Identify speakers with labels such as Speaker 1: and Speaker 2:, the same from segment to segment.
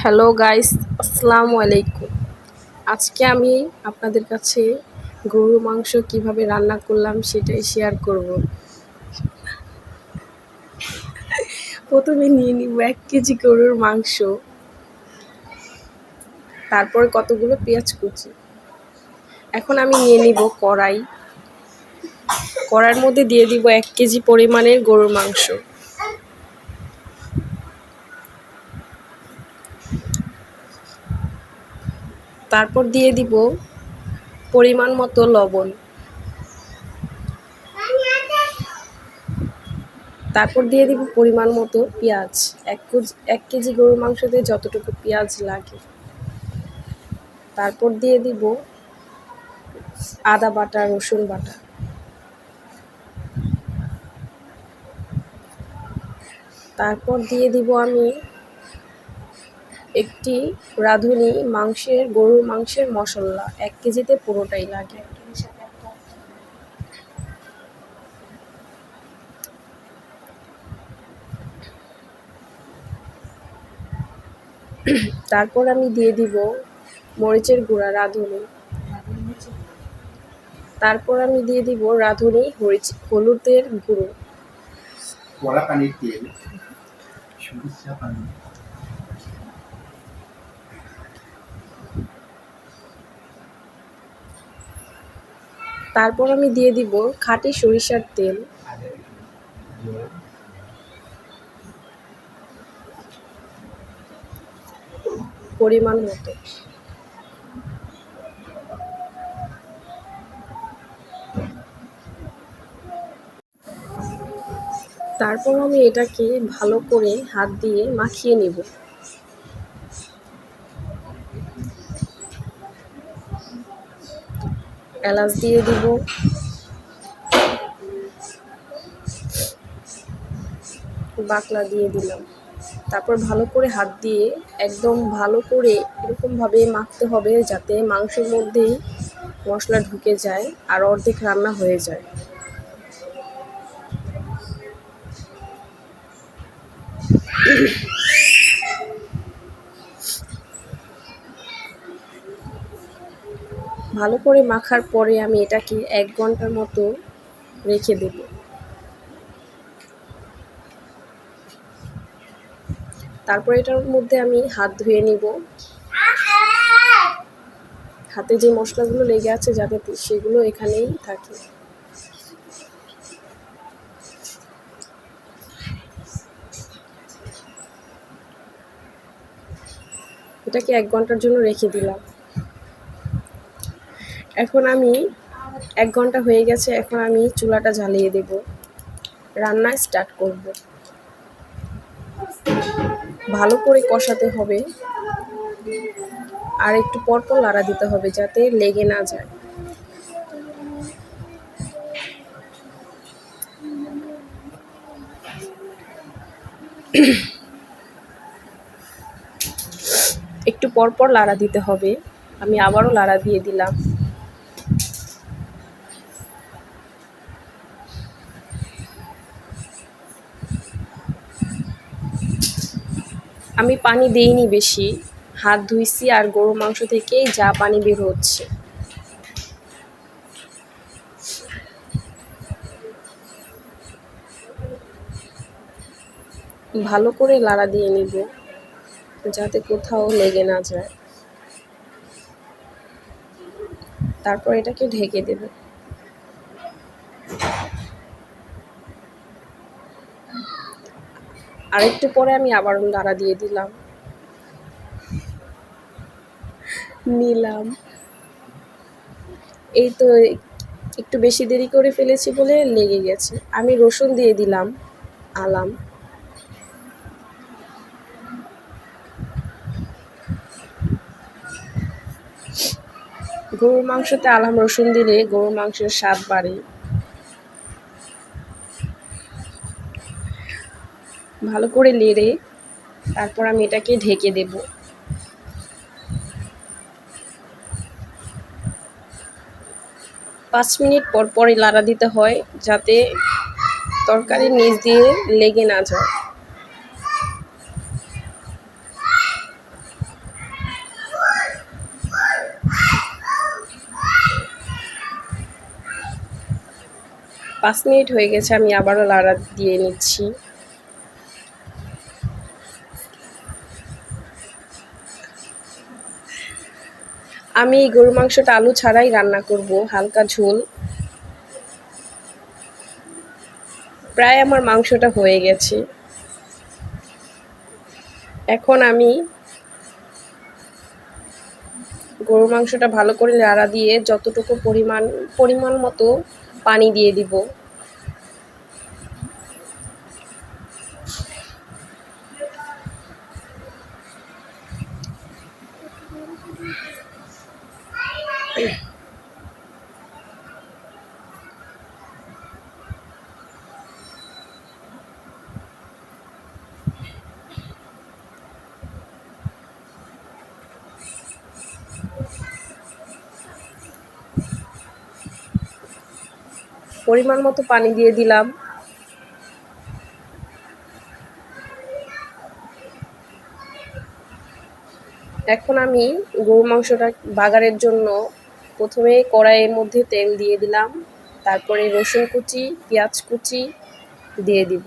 Speaker 1: Hello guys, আসসালামু আলাইকুম। আজকে আমি আপনাদের কাছে গরুর মাংস কিভাবে রান্না করলাম সেটাই শেয়ার করব। প্রথমে নিয়ে নিব 1 কেজি গরুর মাংস, তারপর কতগুলো পেঁয়াজ কুচি। এখন আমি নিয়ে নিব কড়াই। কড়াইয়ের মধ্যে দিয়ে দিব 1 কেজি পরিমাণের গরুর মাংস। তারপর দিয়ে দিব পরিমাণ মতো লবণ। তারপর দিয়ে দিব পরিমাণ মতো পেঁয়াজ। 1 কেজি গরুর মাংসতে যতটুকু পেঁয়াজ লাগে। তারপর দিয়ে দিব আদা বাটা, রসুন বাটা। তারপর দিয়ে দিব আমি একটি রাঁধুনি গরুর মাংসের মশলা। 1 কেজিতে পুরোটাই লাগে। তারপর আমি দিয়ে দিব মরিচের গুঁড়া রাঁধুনি। তারপর আমি দিয়ে দিব রাঁধুনি হলুদের গুঁড়ো। তারপর আমি দিয়ে দিব খাঁটি সরিষার তেল। পরিমাণ মতো। তারপর আমি এটাকে ভালো করে হাত দিয়ে মাখিয়ে নিব। এলাচ দিয়ে দিব, বাকলা দিয়ে দিলাম। তারপর ভালো করে হাত দিয়ে একদম ভালো করে এরকমভাবে মাখতে হবে যাতে মাংসের মধ্যেই মশলা ঢুকে যায় আর অর্ধেক রান্না হয়ে যায়। ভালো করে মাখার পরে আমি এটাকে 1 ঘন্টার মতো রেখে দেব। তারপর এটার মধ্যে আমি হাত ধুয়ে নিব। হাতে যে মশলাগুলো লেগে আছে যাতে সেগুলো এখানেই থাকে। এটাকে 1 ঘন্টার জন্য রেখে দিলাম। এখন আমি 1 ঘন্টা হয়ে গেছে, এখন আমি চুলাটা জ্বালিয়ে দেব। রান্না স্টার্ট করব। ভালো করে কষাতে হবে আর একটু পরপর নাড়া দিতে হবে যাতে লেগে না যায়। একটু পরপর নাড়া দিতে হবে। আমি আবারও নাড়া দিয়ে দিলাম। আমি পানি দেইনি বেশি, হাত ধুইছি আর গরুর মাংস থেকেই যা পানি বের হচ্ছে। ভালো করে নাড়া দিয়ে নিব যাতে কোথাও লেগে না যায়। তারপর এটাকে ঢেকে দেব। আরেকটু পরে আমি আবারও নাড়া দিয়ে নিলাম। এই তো একটু বেশি দেরি করে ফেলেছি বলে লেগে গেছে। আমি রসুন দিয়ে দিলাম, আলাম। গরুর মাংসতে আলাম রসুন দিলে গরুর মাংসের স্বাদ বাড়ে। ভালো করে নেড়ে তারপর আমি এটাকে ঢেকে দেব। 5 মিনিট পর পরই নাড়া দিতে হয় যাতে তরকারির নিচ দিয়ে লেগে না যায়। 5 মিনিট হয়ে গেছে, আমি আবারও লাড়া দিয়ে নিচ্ছি। আমি গরু মাংসটা আলু ছাড়াই রান্না করব, হালকা ঝোল। প্রায় আমার মাংসটা হয়ে গেছে। এখন আমি গরুর মাংসটা ভালো করে নাড়া দিয়ে যতটুকু পরিমাণ মতো পানি দিয়ে দিব। পরিমাণ মতো পানি দিয়ে দিলাম। এখন আমি গরু মাংসটা বাগারের জন্য প্রথমে কড়াইয়ের মধ্যে তেল দিয়ে দিলাম, তারপরে রসুন কুচি, পেঁয়াজ কুচি দিয়ে দিব।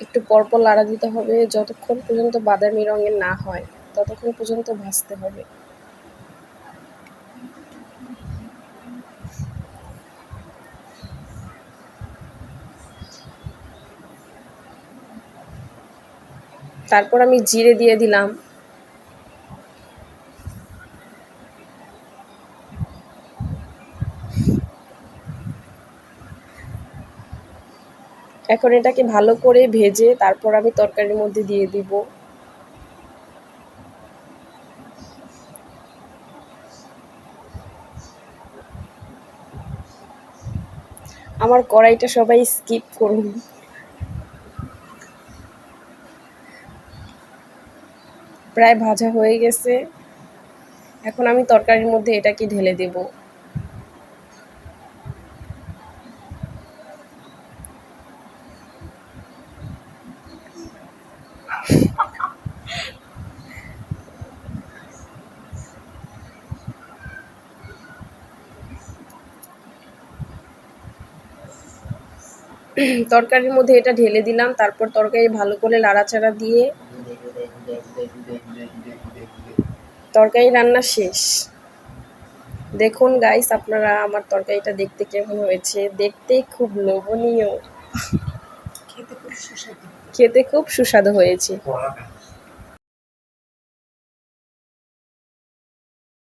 Speaker 1: একটু পরপর লাড়া দিতে হবে, যতক্ষণ পর্যন্ত বাদামি রঙের না হয় ততক্ষণ পর্যন্ত ভাজতে হবে। তারপর আমি জিরে দিয়ে দিলাম। এখন এটাকে ভালো করে ভেজে তারপর আমি তরকারির মধ্যে দিয়ে দিব। আমার কড়াইটা সবাই স্কিপ করুন। প্রায় ভাজা হয়ে গেছে। এখন আমি তরকারির মধ্যে এটাকে ঢেলে দেব। তরকারির মধ্যে এটা ঢেলে দিলাম, তারপর তরকারি ভালো করে নাড়াচাড়া দিয়ে তরকারি রান্না শেষ। দেখুন গাইস, আপনারা আমার তরকারিটা দেখতে কেমন হয়েছে। দেখতে খুব লোভনীয়, খেতে খুব সুস্বাদু হয়েছে।